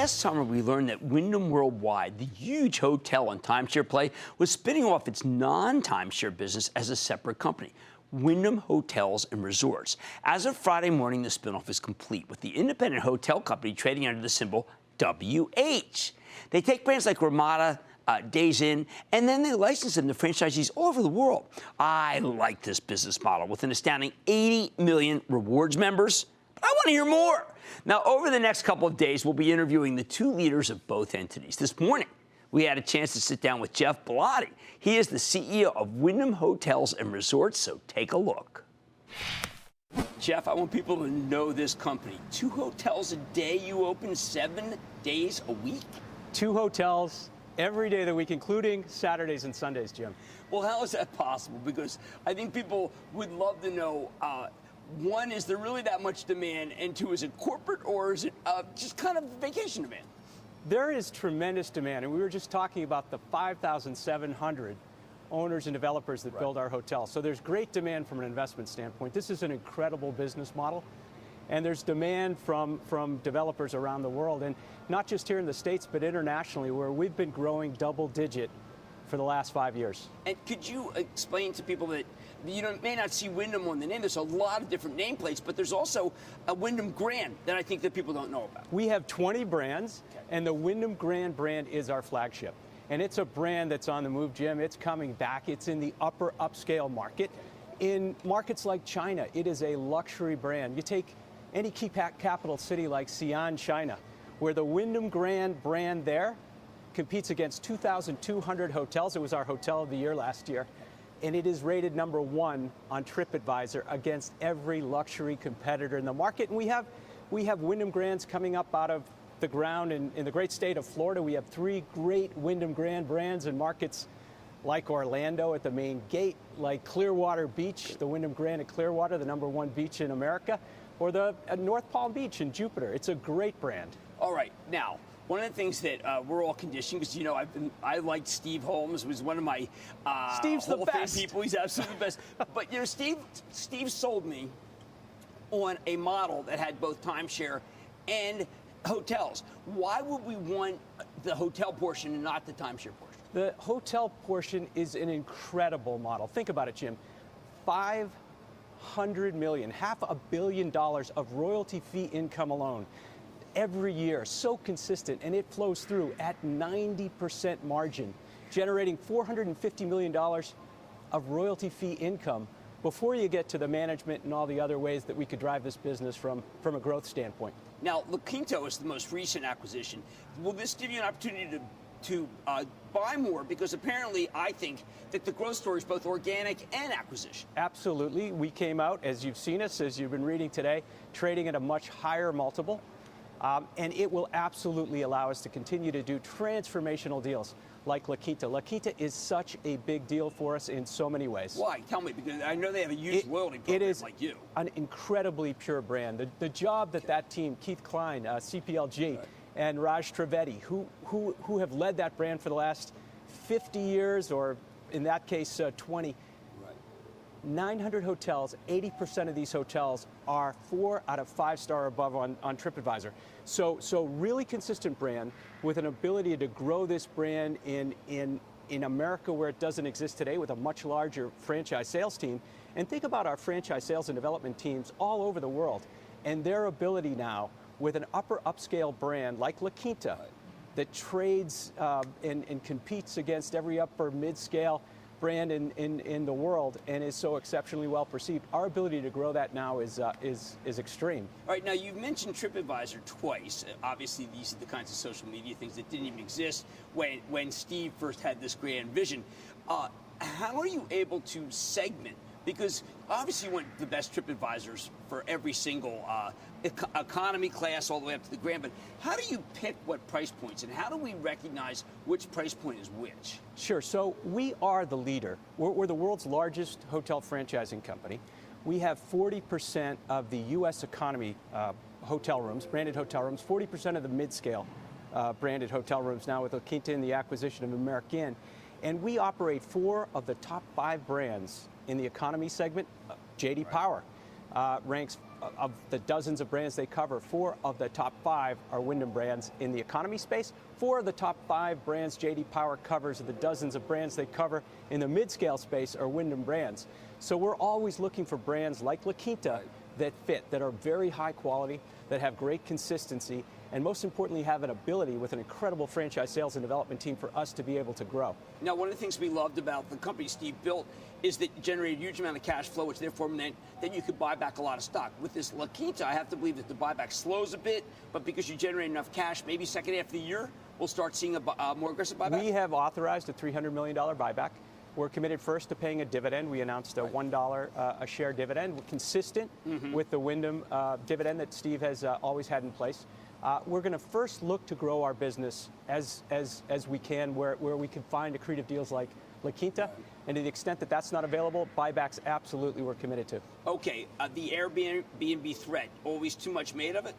last summer, we learned that Wyndham Worldwide, the huge hotel and timeshare play, was spinning off its non-timeshare business as a separate company, Wyndham Hotels and Resorts. As of Friday morning, the spinoff is complete, with the independent hotel company trading under the symbol WH. They take brands like Ramada, Days Inn, and then they license them to franchisees all over the world. I like this business model with an astounding 80 million rewards members. But I want to hear more. Now, over the next couple of days, we'll be interviewing the two leaders of both entities. This morning, we had a chance to sit down with Jeff Bellotti. He is the CEO of Wyndham Hotels and Resorts, so take a look. Jeff, I want people to know this company. 2 hotels a day, you open 7 days a week? 2 hotels every day of the week, including Saturdays and Sundays, Jim. Well, how is that possible? Because I think people would love to know, one, is there really that much demand? And 2, is it corporate or is it just kind of vacation demand? There is tremendous demand, and we were just talking about the 5,700 owners and developers that build our hotels. So there's great demand from an investment standpoint. This is an incredible business model, and there's demand from developers around the world, and not just here in the States, but internationally, where we've been growing double-digit for the last 5 years. And could you explain to people that may not see Wyndham on the name? There's a lot of different nameplates, but there's also a Wyndham Grand that I think that people don't know about. We have 20 brands, and the Wyndham Grand brand is our flagship. And it's a brand that's on the move, Jim. It's coming back. It's in the upper upscale market. In markets like China, it is a luxury brand. You take any key capital city like Xi'an, China, where the Wyndham Grand brand there competes against 2,200 hotels. It was our Hotel of the Year last year. And it is rated #1 on TripAdvisor against every luxury competitor in the market. And we have Wyndham Grands coming up out of the ground in the great state of Florida. We have 3 great Wyndham Grand brands in markets like Orlando at the main gate, like Clearwater Beach, the Wyndham Grand at Clearwater, the #1 beach in America, or the North Palm Beach in Jupiter. It's a great brand. All right. Now, one of the things that we're all conditioned, because I liked Steve Holmes, was one of my Steve's the Hall of Fame best. people. He's absolutely the best. But Steve sold me on a model that had both timeshare and hotels. Why would we want the hotel portion and not the timeshare portion? The hotel portion is an incredible model. Think about it, Jim. $500 million, $500 million of royalty fee income alone every year, so consistent, and it flows through at 90% margin, generating $450 million of royalty fee income before you get to the management and all the other ways that we could drive this business from a growth standpoint. Now, Quinto is the most recent acquisition. Will this give you an opportunity to buy more? Because apparently I think that the growth story is both organic and acquisition. Absolutely. We came out, as you've seen us, as you've been reading today, trading at a much higher multiple. And it will absolutely allow us to continue to do transformational deals like La Quinta. La Quinta is such a big deal for us in so many ways. Why? Tell me, because I know they have a huge loyalty program like you. It is an incredibly pure brand. The job that team, Keith Klein, CPLG, and Raj Trivedi, who have led that brand for the last 50 years, or in that case, 20. 900 hotels, 80% of these hotels are 4 out of 5-star above on TripAdvisor. So really consistent brand with an ability to grow this brand in America where it doesn't exist today, with a much larger franchise sales team. And think about our franchise sales and development teams all over the world and their ability now with an upper upscale brand like La Quinta that trades and competes against every upper mid-scale brand in the world and is so exceptionally well perceived. Our ability to grow that now is extreme. All right, now you've mentioned TripAdvisor twice. Obviously, these are the kinds of social media things that didn't even exist when Steve first had this grand vision. How are you able to segment? Because obviously you want the best TripAdvisors for every single economy class all the way up to the grand, but how do you pick what price points, and how do we recognize which price point is which? Sure. So we are the leader. We're the world's largest hotel franchising company. We have 40% of the U.S. economy hotel rooms, branded hotel rooms, 40% of the mid-scale branded hotel rooms now with La Quinta and the acquisition of American. And we operate 4 of the top 5 brands in the economy segment, J.D. Power. ranks of the dozens of brands they cover. 4 of the top 5 are Wyndham brands in the economy space. 4 of the top 5 brands J.D. Power covers of the dozens of brands they cover in the mid-scale space are Wyndham brands. So we're always looking for brands like La Quinta that fit, that are very high quality, that have great consistency, and most importantly have an ability with an incredible franchise sales and development team for us to be able to grow. Now, one of the things we loved about the company Steve built is that it generated a huge amount of cash flow, which therefore meant that you could buy back a lot of stock. With this La Quinta, I have to believe that the buyback slows a bit, but because you generate enough cash, maybe second half of the year, we'll start seeing a more aggressive buyback? We have authorized a $300 million buyback. We're committed first to paying a dividend. We announced a $1 a share dividend. We're consistent with the Wyndham dividend that Steve has always had in place. We're going to first look to grow our business as we can, where we can find accretive deals like La Quinta. And to the extent that that's not available, buybacks absolutely we're committed to. Okay, the Airbnb threat, always too much made of it?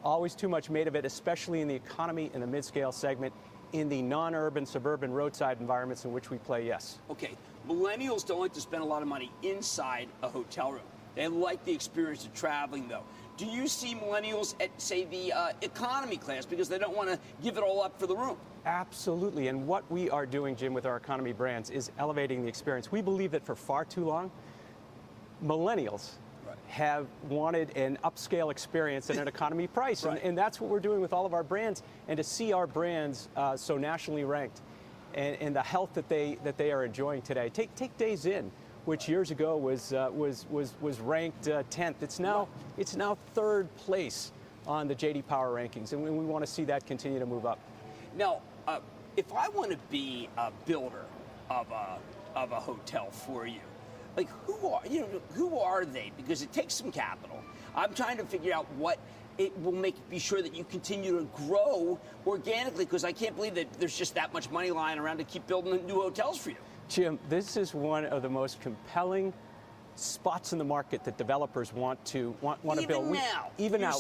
Always too much made of it, especially in the economy and the mid-scale segment. In the non-urban, suburban, roadside environments in which we play, yes. Okay, millennials don't like to spend a lot of money inside a hotel room. They like the experience of traveling, though. Do you see millennials at, say, the economy class because they don't want to give it all up for the room? Absolutely, and what we are doing, Jim, with our economy brands is elevating the experience. We believe that for far too long, millennials have wanted an upscale experience at an economy price. And that's what we're doing with all of our brands. And to see our brands so nationally ranked and the health that they are enjoying today. Take Days Inn, which years ago was ranked 10th. It's now 3rd place on the J.D. Power rankings, and we want to see that continue to move up. Now, if I want to be a builder of a hotel for you, like, who are they? Because it takes some capital. I'm trying to figure out what it will be sure that you continue to grow organically, because I can't believe that there's just that much money lying around to keep building new hotels for you. Jim, this is one of the most compelling spots in the market that developers want to build. Even now,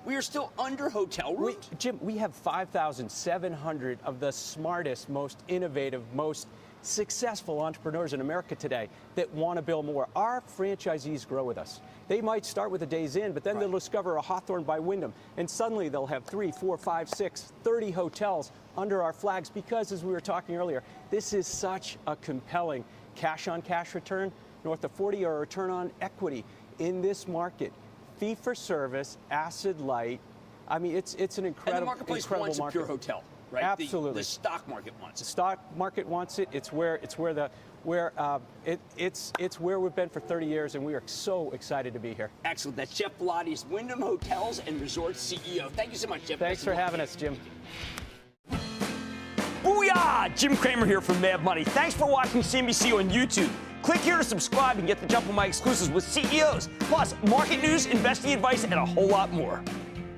we are still under hotel rooms. Jim, we have 5,700 of the smartest, most innovative, most successful entrepreneurs in America today that want to build more. Our franchisees grow with us. They might start with a Days Inn, but then they'll discover a Hawthorne by Wyndham, and suddenly they'll have 3, 4, 5, 6, 30 hotels under our flags because, as we were talking earlier, this is such a compelling cash-on-cash return, north of 40, or a return on equity in this market. Fee-for-service, asset-light. I mean, it's an incredible, and the marketplace wants a pure hotel. Right? Absolutely. The stock market wants it. The stock market wants it. It's where we've been for 30 years, and we are so excited to be here. Excellent. That's Jeff Pilates, Wyndham Hotels and Resorts CEO. Thank you so much, Jeff. Thanks for having us, Jim. Booyah! Jim Cramer here from Mad Money. Thanks for watching CNBC on YouTube. Click here to subscribe and get the jump on my exclusives with CEOs, plus market news, investing advice, and a whole lot more.